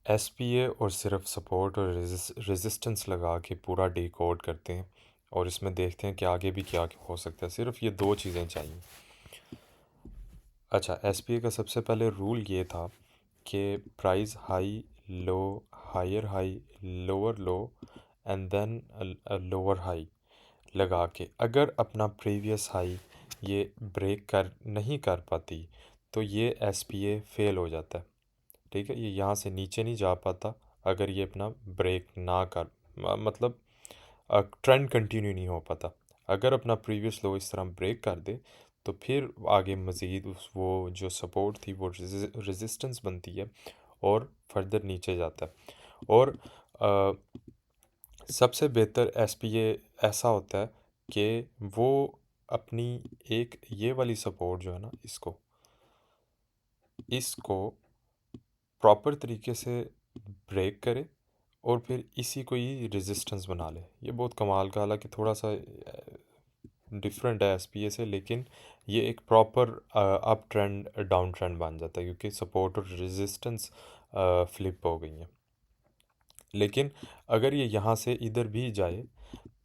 SPA और सिर्फ support और रेजिस्टेंस लगा के पूरा डिकोड करते हैं और इसमें देखते हैं कि आगे भी क्या हो सकता है। सिर्फ ये दो चीज़ें चाहिए। अच्छा, एसपीए का सबसे पहले रूल ये था कि price high low, higher high, lower low and then lower high लगा के अगर अपना प्रीवियस हाई ये ब्रेक कर नहीं कर पाती तो ये एसपीए फेल हो जाता है। ठीक है, ये यहाँ से नीचे नहीं जा पाता अगर ये अपना ब्रेक ना कर मतलब ट्रेंड कंटिन्यू नहीं हो पाता। अगर अपना प्रीवियस लो इस तरह ब्रेक कर दे तो फिर आगे मज़ीद उस वो जो सपोर्ट थी वो रेजिस्टेंस बनती है और फर्दर नीचे जाता है। और अ, सबसे बेहतर एसपीए ऐसा होता है कि वो अपनी एक ये वाली सपोर्ट जो है ना इसको इसको प्रॉपर तरीके से ब्रेक करे और फिर इसी को ही रेजिस्टेंस बना ले। ये बहुत कमाल का, हालांकि थोड़ा सा डिफरेंट है एसपीए से, लेकिन ये एक proper up trend down trend बन जाता है क्योंकि सपोर्ट और रेजिस्टेंस फ्लिप हो गई हैं। लेकिन अगर ये यहाँ से इधर भी जाए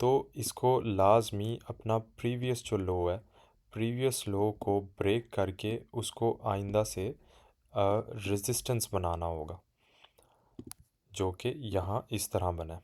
तो इसको लाजमी अपना प्रीवियस जो लो है प्रीवियस लो को ब्रेक करके उसको आइंदा से रेजिस्टेंस बनाना होगा, जो कि यहाँ इस तरह बना है।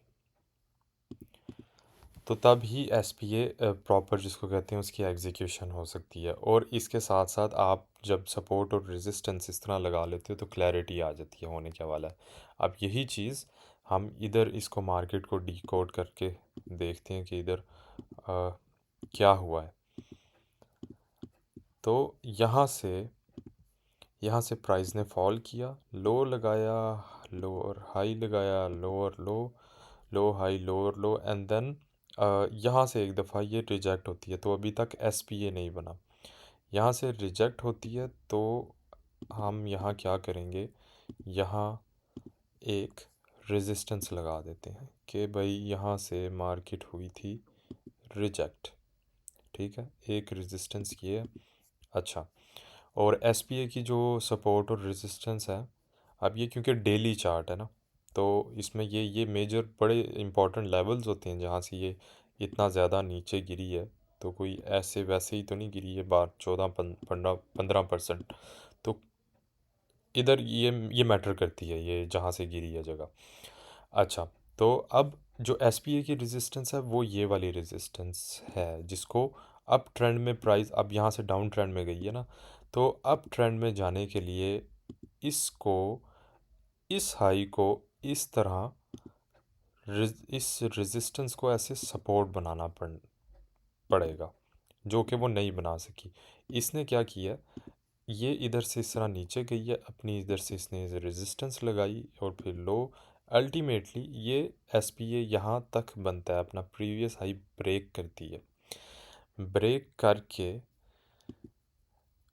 तो तब ही एसपीए प्रॉपर जिसको कहते हैं उसकी एग्जीक्यूशन हो सकती है। और इसके साथ साथ आप जब सपोर्ट और रेजिस्टेंस इस तरह लगा लेते हो तो क्लैरिटी आ जाती है होने क्या वाला है। अब यही चीज़ हम इधर इसको मार्केट को डिकोड करके देखते हैं कि इधर क्या हुआ है। तो यहाँ से प्राइस ने फॉल किया, लो लगाया, लोअर हाई लगाया, lower low, low high, lower low and then यहाँ से एक दफ़ा ये रिजेक्ट होती है तो अभी तक एसपीए नहीं बना। यहाँ से रिजेक्ट होती है तो हम यहाँ क्या करेंगे, यहाँ एक रेजिस्टेंस लगा देते हैं कि भाई यहाँ से मार्केट हुई थी रिजेक्ट। ठीक है, एक रेजिस्टेंस ये है। अच्छा, और एसपीए की जो सपोर्ट और रेजिस्टेंस है, अब ये क्योंकि डेली चार्ट है ना तो इसमें ये मेजर बड़े इंपॉर्टेंट लेवल्स होते हैं जहाँ से ये इतना ज़्यादा नीचे गिरी है। तो कोई ऐसे वैसे ही तो नहीं गिरी है, 14 15 15%। तो इधर ये मैटर करती है ये जहाँ से गिरी है जगह। अच्छा, तो अब जो एसपीए की रेजिस्टेंस है वो ये वाली रेजिस्टेंस है जिसको अप ट्रेंड में प्राइस अब यहाँ से डाउन ट्रेंड में गई है ना, तो अप ट्रेंड में जाने के लिए इसको इस हाई को इस तरह इस रेजिस्टेंस को ऐसे सपोर्ट बनाना पड़ेगा, जो कि वो नहीं बना सकी। इसने क्या किया, ये इधर से इस तरह नीचे गई है, अपनी इधर से इसने रेजिस्टेंस लगाई और फिर लो। अल्टीमेटली ये एसपीए यहाँ तक बनता है, अपना प्रीवियस हाई ब्रेक करती है।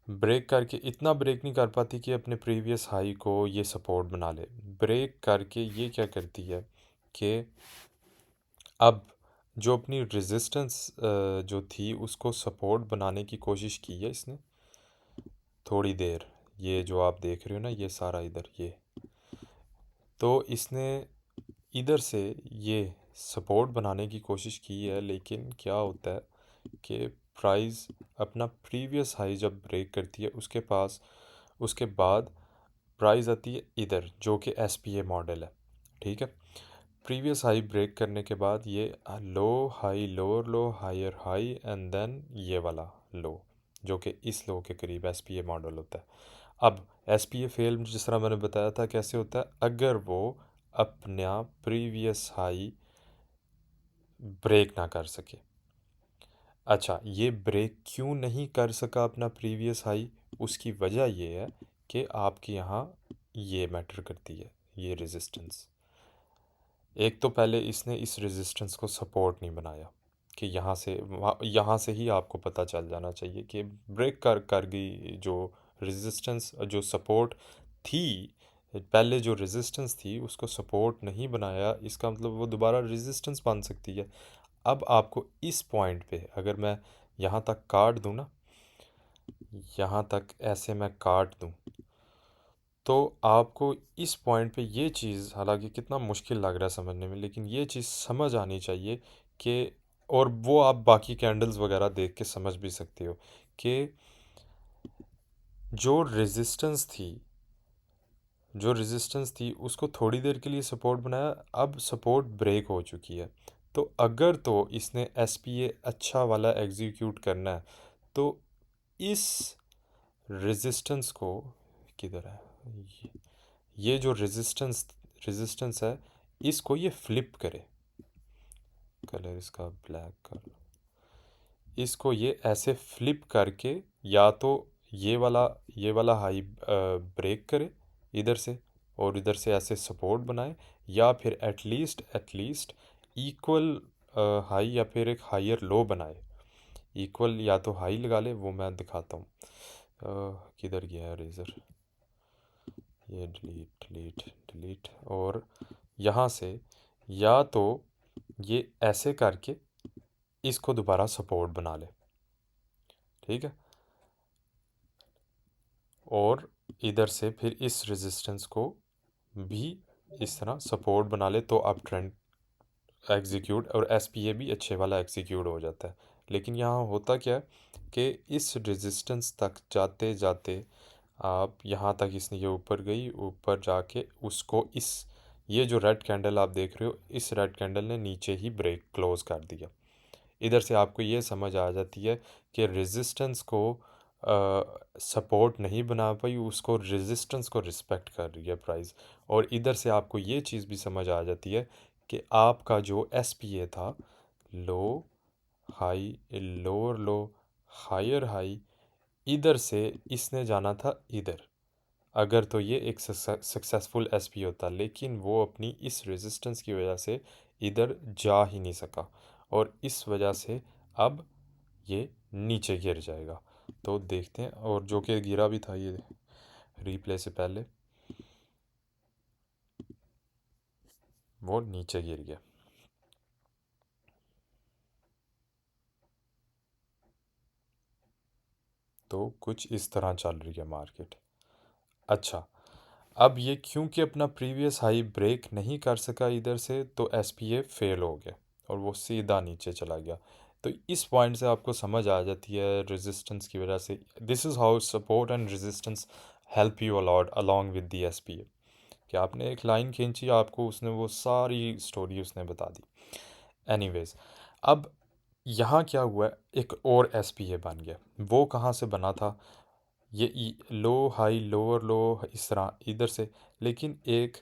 ब्रेक करके इतना ब्रेक नहीं कर पाती कि अपने प्रीवियस हाई को ये सपोर्ट बना ले। ब्रेक करके ये क्या करती है कि अब जो अपनी रेजिस्टेंस जो थी उसको सपोर्ट बनाने की कोशिश की है इसने थोड़ी देर। ये जो आप देख रहे हो ना ये सारा इधर ये, तो इसने इधर से ये सपोर्ट बनाने की कोशिश की है, लेकिन क्या होता है कि प्राइस अपना प्रीवियस हाई जब ब्रेक करती है उसके बाद प्राइस आती है इधर जो कि एसपीए मॉडल है। ठीक है, प्रीवियस हाई ब्रेक करने के बाद ये low high, lower low, higher high and then ये वाला लो जो कि इस लो के करीब एसपीए मॉडल होता है। अब एसपीए फेल जिस तरह मैंने बताया था कैसे होता है, अगर वो अपना प्रीवियस हाई ब्रेक ना कर सके। अच्छा, ये ब्रेक क्यों नहीं कर सका अपना प्रीवियस हाई, उसकी वजह ये है कि आपके यहाँ ये मैटर करती है, ये रेजिस्टेंस। एक तो पहले इसने इस रेजिस्टेंस को सपोर्ट नहीं बनाया कि यहाँ से ही आपको पता चल जाना चाहिए कि ब्रेक कर गई जो रेजिस्टेंस, जो सपोर्ट थी पहले, जो रेजिस्टेंस थी उसको सपोर्ट नहीं बनाया, इसका मतलब वो दोबारा रेजिस्टेंस बन सकती है। अब आपको इस पॉइंट पे अगर मैं यहाँ तक काट दूँ ना, यहाँ तक ऐसे मैं काट दूँ तो आपको इस पॉइंट पे ये चीज़, हालांकि कितना मुश्किल लग रहा है समझने में, लेकिन ये चीज़ समझ आनी चाहिए कि, और वो आप बाकी कैंडल्स वगैरह देख के समझ भी सकते हो कि जो रेजिस्टेंस थी उसको थोड़ी देर के लिए सपोर्ट बनाया, अब सपोर्ट ब्रेक हो चुकी है। तो अगर तो इसने एसपीए अच्छा वाला एग्जीक्यूट करना है तो इस रेजिस्टेंस को, किधर है ये जो रेजिस्टेंस है, इसको ये फ्लिप करे, कलर इसका ब्लैक कर, इसको ये ऐसे फ्लिप करके या तो ये वाला हाई ब्रेक करे इधर से, और इधर से ऐसे सपोर्ट बनाए, या फिर एटलीस्ट इक्वल हाई या फिर एक हायर लो बनाए। इक्वल या तो हाई लगा ले, वो मैं दिखाता हूँ। किधर गया है रेज़र, ये डिलीट डिलीट डिलीट, और यहाँ से या तो ये ऐसे करके इसको दोबारा सपोर्ट बना ले, ठीक है, और इधर से फिर इस रेजिस्टेंस को भी इस तरह सपोर्ट बना ले, तो अब ट्रेंड एग्जीक्यूट और एसपीए भी अच्छे वाला एग्जीक्यूट हो जाता है। लेकिन यहाँ होता क्या है कि इस रेजिस्टेंस तक जाते जाते आप यहाँ तक, इसने ये ऊपर गई, ऊपर जाके उसको ये जो रेड कैंडल आप देख रहे हो, इस रेड कैंडल ने नीचे ही ब्रेक क्लोज कर दिया। इधर से आपको ये समझ आ जाती है कि रेजिस्टेंस को सपोर्ट नहीं बना पाई, उसको रेजिस्टेंस को रिस्पेक्ट कर रही है प्राइस। और इधर से आपको ये चीज़ भी समझ आ जाती है कि आपका जो एसपीए था, low high lower low higher high, इधर से इसने जाना था इधर, अगर तो ये एक सक्सेसफुल एसपी होता, लेकिन वो अपनी इस रेजिस्टेंस की वजह से इधर जा ही नहीं सका, और इस वजह से अब ये नीचे गिर जाएगा। तो देखते हैं, और जो कि गिरा भी था ये रिप्ले से पहले, वो नीचे गिर गया। तो कुछ इस तरह चल रही है मार्केट। अच्छा, अब ये क्योंकि अपना प्रीवियस हाई ब्रेक नहीं कर सका इधर से, तो एसपीए फेल हो गया और वो सीधा नीचे चला गया। तो इस पॉइंट से आपको समझ आ जाती है रेजिस्टेंस की वजह से, this is how support and resistance help you a lot along with the SPA. कि आपने एक लाइन खींची, आपको उसने वो सारी स्टोरी उसने बता दी। एनीवेज, अब यहाँ क्या हुआ, एक और एसपीए बन गया। वो कहाँ से बना था, ये लो हाई लोअर लो इस तरह इधर से, लेकिन एक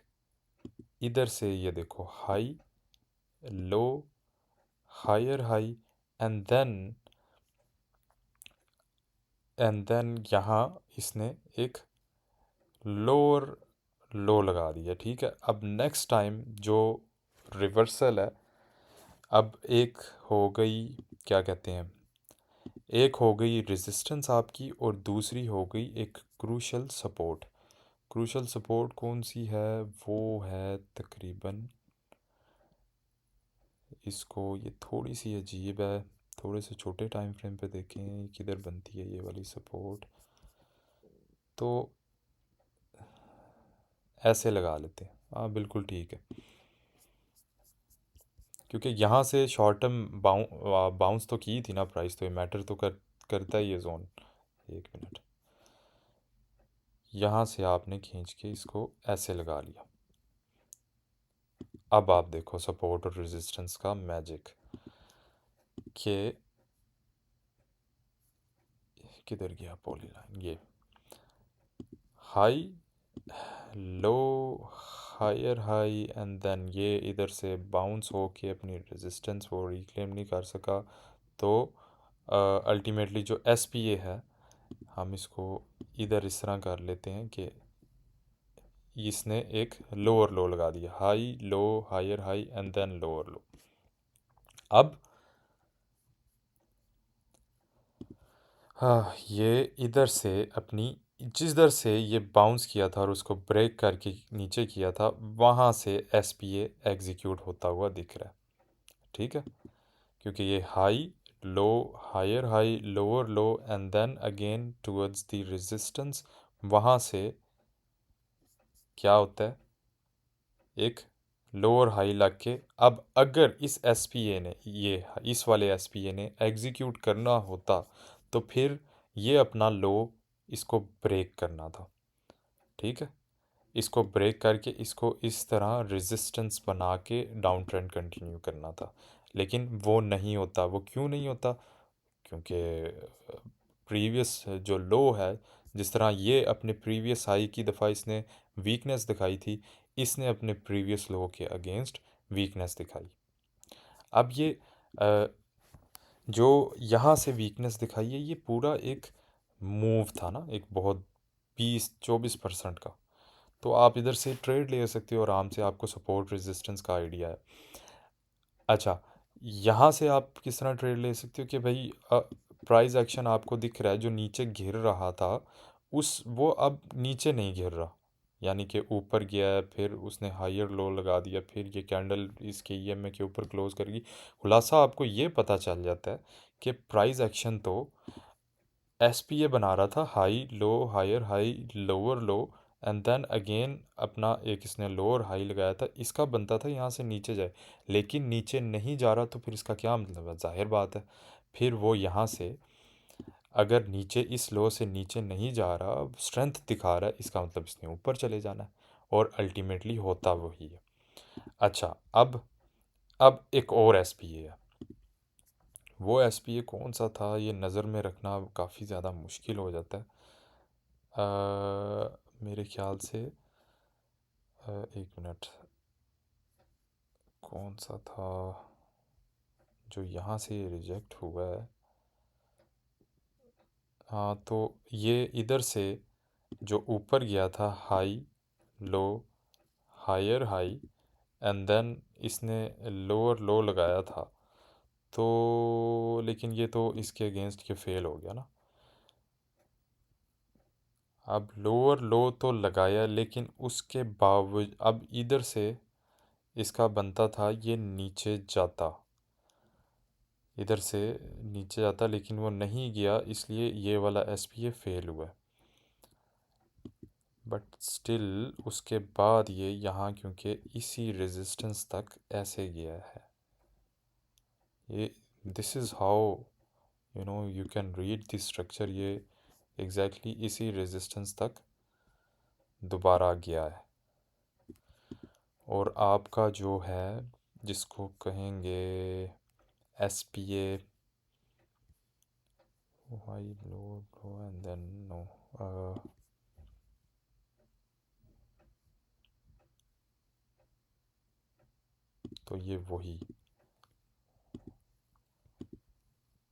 इधर से ये देखो high low higher high, and then यहाँ इसने एक लोअर लो लगा दिया, ठीक है। अब नेक्स्ट टाइम जो रिवर्सल है, अब एक हो गई, क्या कहते हैं, एक हो गई रेजिस्टेंस आपकी, और दूसरी हो गई एक क्रूशल सपोर्ट। क्रूशल सपोर्ट कौन सी है, वो है तकरीबन, इसको ये थोड़ी सी अजीब है, थोड़े से छोटे टाइम फ्रेम पे देखें किधर बनती है ये वाली सपोर्ट। तो ऐसे लगा लेते हैं, हाँ बिल्कुल ठीक है, क्योंकि यहाँ से शॉर्ट टर्म बाउंस तो की थी ना प्राइस, तो ये मैटर तो करता ही है जोन। एक मिनट, यहाँ से आपने खींच के इसको ऐसे लगा लिया। अब आप देखो सपोर्ट और रेजिस्टेंस का मैजिक, कि किधर गया पॉलीलाइन, ये high low higher high, and then ये इधर से बाउंस हो के अपनी रेजिस्टेंस वो रिक्लेम नहीं कर सका। तो अल्टीमेटली जो एस पी ए है, हम इसको इधर इस तरह कर लेते हैं कि इसने एक लोअर लो लगा दिया, high low higher high and then lower low. अब हाँ, ये इधर से अपनी, जिस दर से ये बाउंस किया था और उसको ब्रेक करके नीचे किया था, वहाँ से एस पी ए एग्जीक्यूट होता हुआ दिख रहा है, ठीक है। क्योंकि ये high low higher high lower low and then again towards the resistance, वहाँ से क्या होता है, एक लोअर हाई लग के, अब अगर इस एसपीए ने, ये इस वाले एसपीए ने एग्जीक्यूट करना होता तो फिर ये अपना लो इसको ब्रेक करना था। ठीक है, इसको ब्रेक करके इसको इस तरह रेजिस्टेंस बना के डाउन ट्रेंड कंटिन्यू करना था, लेकिन वो नहीं होता। वो क्यों नहीं होता? क्योंकि प्रीवियस जो लो है, जिस तरह ये अपने प्रीवियस हाई की दफ़ा इसने वीकनेस दिखाई थी, इसने अपने प्रीवियस लो के अगेंस्ट वीकनेस दिखाई। अब ये अ, जो यहाँ से वीकनेस दिखाई है, ये पूरा एक मूव था ना, एक बहुत 20-24% का। तो आप इधर से ट्रेड ले सकते हो आराम से, आपको सपोर्ट रेजिस्टेंस का आइडिया है। अच्छा, यहाँ से आप किस तरह ट्रेड ले सकते हो कि भाई प्राइस एक्शन आपको दिख रहा है, जो नीचे गिर रहा था उस वो अब नीचे नहीं गिर रहा, यानी कि ऊपर गया है, फिर उसने हायर लो लगा दिया, फिर ये कैंडल इसके ईएमए के ऊपर क्लोज करेगी। खुलासा आपको ये पता चल जाता है कि प्राइस एक्शन तो एसपीए बना रहा था, high low higher high lower low, and then again अपना एक इसने लोअर हाई लगाया था, इसका बनता था यहाँ से नीचे जाए, लेकिन नीचे नहीं जा रहा। तो फिर इसका क्या मतलब है? जाहिर बात है, फिर वो यहाँ से अगर नीचे इस लो से नीचे नहीं जा रहा, स्ट्रेंथ दिखा रहा है, इसका मतलब इसने ऊपर चले जाना है, और अल्टीमेटली होता वही है। अच्छा, अब एक और एसपीए है। वो एसपीए कौन सा था, ये नज़र में रखना काफ़ी ज़्यादा मुश्किल हो जाता है। मेरे ख्याल से एक मिनट, कौन सा था जो यहाँ से रिजेक्ट हुआ है? हाँ, तो ये इधर से जो ऊपर गया था, high low higher high, and then इसने लोअर लो लगाया था, तो लेकिन ये तो इसके अगेंस्ट ये फेल हो गया ना। अब लोअर लो तो लगाया, लेकिन उसके बावजूद अब इधर से इसका बनता था ये नीचे जाता, इधर से नीचे जाता, लेकिन वो नहीं गया, इसलिए ये वाला एसपीए फेल हुआ। बट स्टिल उसके बाद ये यहाँ, क्योंकि इसी रेजिस्टेंस तक ऐसे गया है, ये this is how you can read the structure. ये एग्जैक्टली इसी रेजिस्टेंस तक दोबारा गया है, और आपका जो है, जिसको कहेंगे S P A, high low low and then no, तो ये वही,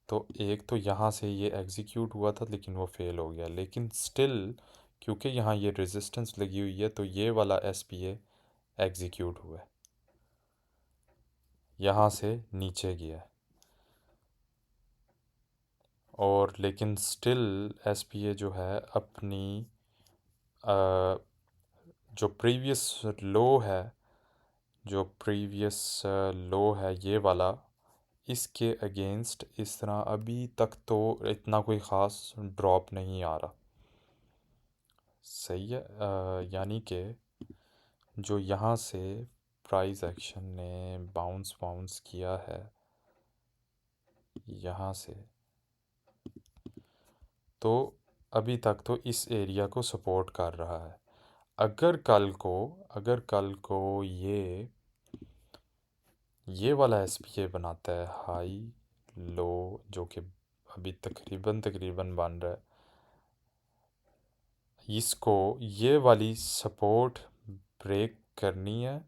तो एक तो यहाँ से ये एग्जीक्यूट हुआ था, लेकिन वो फेल हो गया, लेकिन स्टिल क्योंकि यहाँ ये रेजिस्टेंस लगी हुई है, तो ये वाला एस पी ए एग्जीक्यूट हुआ है, यहाँ से नीचे गया है, और लेकिन स्टिल एस पी ए जो है अपनी अ, जो प्रीवियस लो है, जो प्रीवियस लो है ये वाला, इसके अगेंस्ट इस तरह अभी तक तो इतना कोई ख़ास ड्रॉप नहीं आ रहा। सही है, यानी कि जो यहाँ से प्राइस एक्शन ने बाउंस बाउंस किया है यहाँ से, तो अभी तक तो इस एरिया को सपोर्ट कर रहा है। अगर कल को ये वाला एसपीए बनाता है, हाई लो, जो कि अभी तकरीबन तकरीबन बन रहा है, इसको ये वाली सपोर्ट ब्रेक करनी है,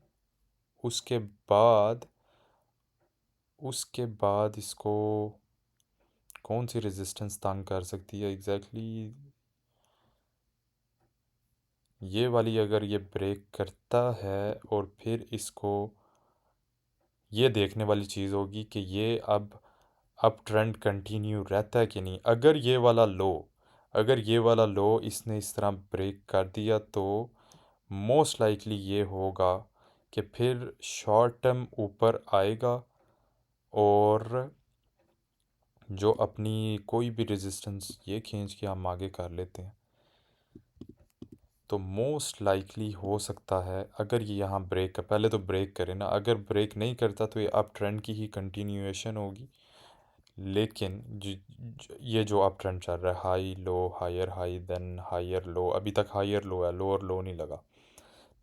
उसके बाद इसको कौन सी रेजिस्टेंस तंग कर सकती है एग्जैक्टली ये वाली, अगर ये ब्रेक करता है, और फिर इसको ये देखने वाली चीज़ होगी कि ये अब ट्रेंड कंटिन्यू रहता है कि नहीं। अगर ये वाला लो इसने इस तरह ब्रेक कर दिया, तो मोस्ट लाइकली ये होगा कि फिर शॉर्ट टर्म ऊपर आएगा, और जो अपनी कोई भी रेजिस्टेंस ये खींच के हम आगे कर लेते हैं, तो मोस्ट लाइकली हो सकता है अगर ये यहाँ ब्रेक कर, पहले तो ब्रेक करे ना, अगर ब्रेक नहीं करता तो ये अप ट्रेंड की ही कंटिन्यूएशन होगी। लेकिन ये जो अप ट्रेंड चल रहा है, high low higher high then higher low, अभी तक हायर लो है, लोअर लो नहीं लगा,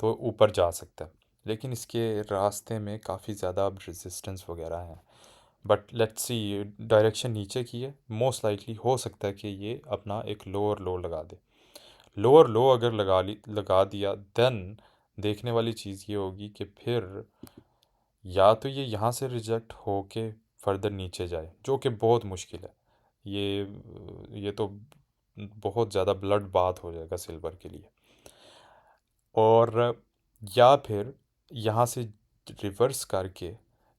तो ऊपर जा सकता है। लेकिन इसके रास्ते में काफ़ी ज़्यादा अब रेजिस्टेंस वगैरह हैं, बट लेट्स सी, डायरेक्शन नीचे की है, मोस्ट लाइकली हो सकता है कि ये अपना एक लोअर लो लगा दे। लोअर लो अगर लगा दिया, देन देखने वाली चीज़ ये होगी कि फिर या तो ये यहाँ से रिजेक्ट होके फर्दर नीचे जाए, जो कि बहुत मुश्किल है। ये तो बहुत ज़्यादा ब्लड बात हो जाएगा सिल्वर के लिए। और या फिर यहाँ से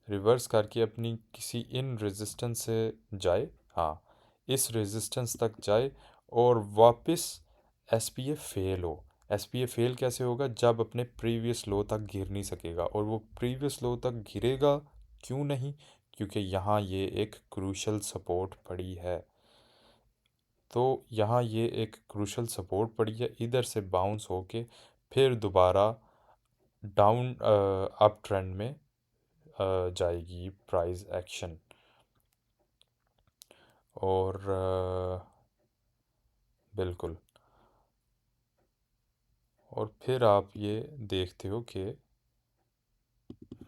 रिवर्स करके अपनी किसी इन रेजिस्टेंस से जाए, हाँ, इस रेजिस्टेंस तक जाए और वापस एस पी ए फेल हो। एस पी ए फेल कैसे होगा? जब अपने प्रीवियस लो तक गिर नहीं सकेगा, और वो प्रीवियस लो तक गिरेगा क्यों नहीं? क्योंकि यहाँ ये एक क्रूशल सपोर्ट पड़ी है। तो यहाँ ये एक क्रूशल सपोर्ट पड़ी है, इधर से बाउंस होके फिर दोबारा डाउन अप ट्रेंड में जाएगी प्राइस एक्शन। और बिल्कुल, और फिर आप ये देखते हो कि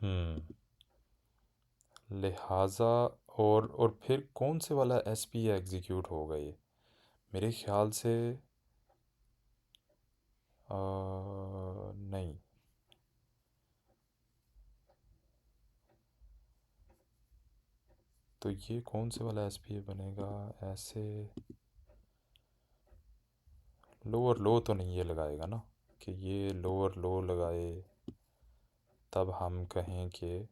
हम्म लिहाजा, और फिर कौन से वाला एस पी एग्जीक्यूट होगा ये? मेरे ख्याल से नहीं, तो ये कौन से वाला एस पी ए बनेगा ऐसे? लोअर लो तो नहीं ये लगाएगा ना, कि ये लोअर लो लगाए तब हम कहें कि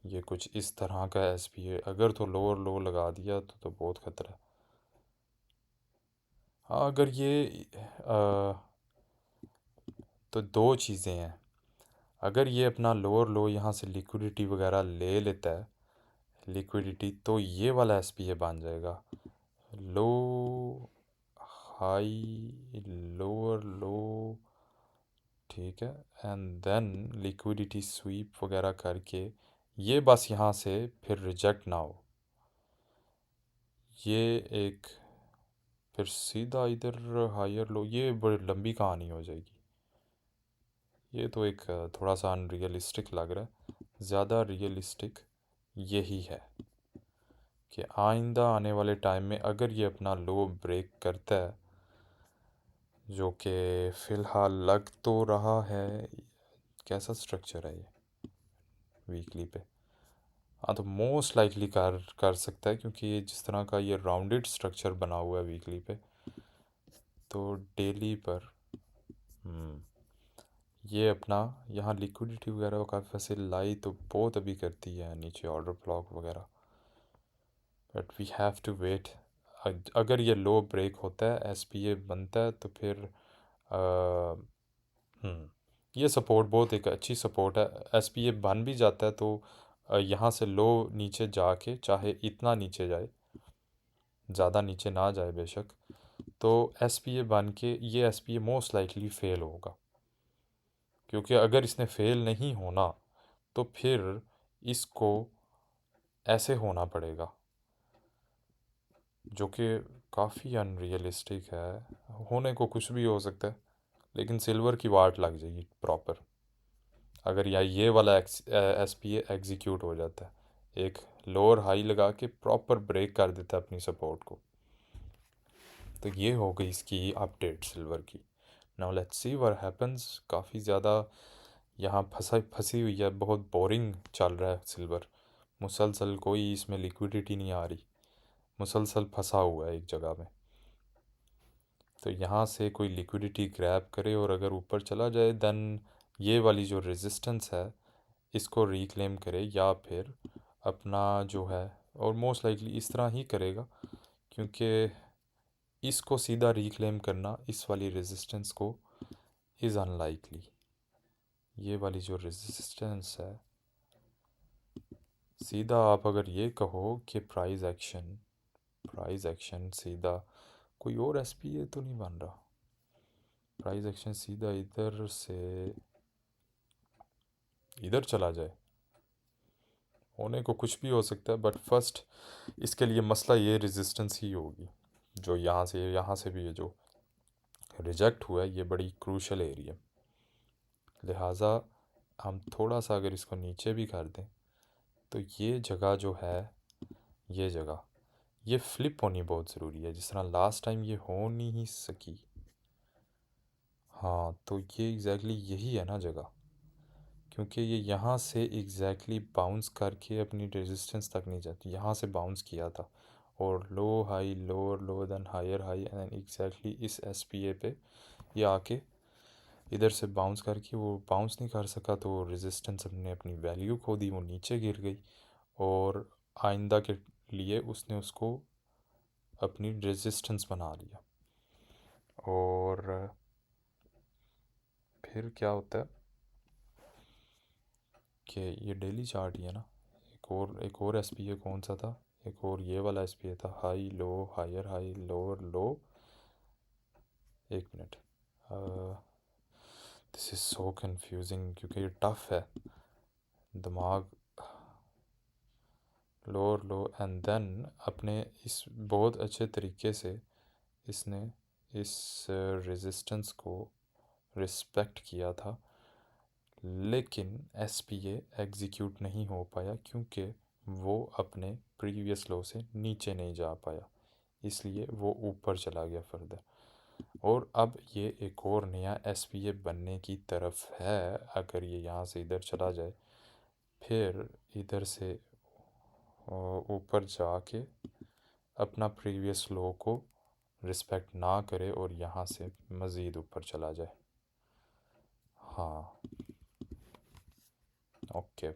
ये कुछ इस तरह का एस पी ए। अगर तो लोअर लो लगा दिया तो बहुत खतरा है। हाँ, अगर ये तो दो चीज़ें हैं। अगर ये अपना लोअर लो यहाँ से लिक्विडिटी वगैरह ले लेता है, लिक्विडिटी, तो ये वाला एस पी ए बन जाएगा लो हाई लोअर लो, ठीक है, एंड देन लिक्विडिटी स्वीप वगैरह करके ये बस यहाँ से फिर रिजेक्ट ना हो, ये एक, फिर सीधा इधर हायर लो, ये बड़ी लंबी कहानी हो जाएगी। ये तो एक थोड़ा सा अनरियलिस्टिक लग रहा है। ज़्यादा रियलिस्टिक यही है कि आइंदा आने वाले टाइम में अगर ये अपना लो ब्रेक करता है, जो कि फ़िलहाल लग तो रहा है, कैसा स्ट्रक्चर है ये वीकली पे? हाँ, तो मोस्ट लाइकली कर सकता है, क्योंकि ये जिस तरह का ये राउंडेड स्ट्रक्चर बना हुआ है वीकली पे, तो डेली पर ये अपना यहाँ लिक्विडिटी वगैरह का फैसिल लाई तो बहुत अभी करती है नीचे ऑर्डर ब्लॉक वगैरह, but we have to wait. अगर ये लो ब्रेक होता है, एस पी ए बनता है, तो फिर अ, ये सपोर्ट बहुत एक अच्छी सपोर्ट है। एस पी ए बन भी जाता है तो यहाँ से लो नीचे जाके, चाहे इतना नीचे जाए, ज़्यादा नीचे ना जाए बेशक, तो एस पी ए बन के ये S P a most likely fail होगा। क्योंकि अगर इसने फ़ेल नहीं होना तो फिर इसको ऐसे होना पड़ेगा, जो कि काफ़ी अनरियलिस्टिक है। होने को कुछ भी हो सकता है, लेकिन सिल्वर की वाट लग जाएगी प्रॉपर अगर ये वाला एस पी ए एग्जीक्यूट हो जाता है, एक लोअर हाई लगा के प्रॉपर ब्रेक कर देता है अपनी सपोर्ट को। तो ये हो गई इसकी अपडेट सिल्वर की। Now let's see what happens. काफ़ी ज़्यादा यहाँ फंसी हुई है, बहुत बोरिंग चल रहा है सिल्वर, मुसलसल कोई इसमें लिक्विडिटी नहीं आ रही, मुसलसल फंसा हुआ है एक जगह में। तो यहाँ से कोई लिक्विडिटी ग्रैब करे और अगर ऊपर चला जाए, देन ये वाली जो रेजिस्टेंस है इसको रिक्लेम करे, या फिर अपना जो है, और मोस्ट लाइकली इस तरह ही करेगा, क्योंकि इसको सीधा रिक्लेम करना इस वाली रेजिस्टेंस को इज़ अनलाइकली। ये वाली जो रेजिस्टेंस है, सीधा आप अगर ये कहो कि प्राइस एक्शन सीधा कोई और एस पी ए तो नहीं बन रहा। प्राइस एक्शन सीधा इधर से इधर चला जाए, होने को कुछ भी हो सकता है, बट फर्स्ट इसके लिए मसला ये रेजिस्टेंस ही होगी, जो यहाँ से भी ये जो रिजेक्ट हुआ है, ये बड़ी क्रूशल एरिया। लिहाजा हम थोड़ा सा अगर इसको नीचे भी कर दें तो ये जगह जो है, ये जगह ये फ्लिप होनी बहुत ज़रूरी है, जिस तरह लास्ट टाइम ये हो नहीं सकी। हाँ, तो ये एग्जैक्टली यही है ना जगह, क्योंकि ये यहाँ से एग्जैक्टली बाउंस करके अपनी रेजिस्टेंस तक नहीं जाती, यहाँ से बाउंस किया था और low high lower low then higher high and exactly इस एस पी ए पे ये आके इधर से बाउंस करके वो बाउंस नहीं कर सका, तो रेजिस्टेंस अपने अपनी वैल्यू खो दी, वो नीचे गिर गई और आइंदा के लिए उसने उसको अपनी रेजिस्टेंस बना लिया। और फिर क्या होता है कि ये डेली चार्ट ही है ना, एक और एस पी ए कौन सा था, एक और ये वाला एस पी ए था, high low higher high lower low. एक minute, this is so confusing क्योंकि ये टफ है, दिमाग। लोअर लो एंड देन अपने इस बहुत अच्छे तरीके से इसने इस रेजिस्टेंस को रिस्पेक्ट किया था, लेकिन एस पी ए एग्जीक्यूट नहीं हो पाया क्योंकि वो अपने प्रीवियस लो से नीचे नहीं जा पाया, इसलिए वो ऊपर चला गया फर्दर। और अब ये एक और नया एस पी ए बनने की तरफ है, अगर ये यहाँ से इधर चला जाए, फिर इधर से ऊपर जाके अपना प्रीवियस लो को रिस्पेक्ट ना करे और यहाँ से मज़ीद ऊपर चला जाए। हाँ, ओके।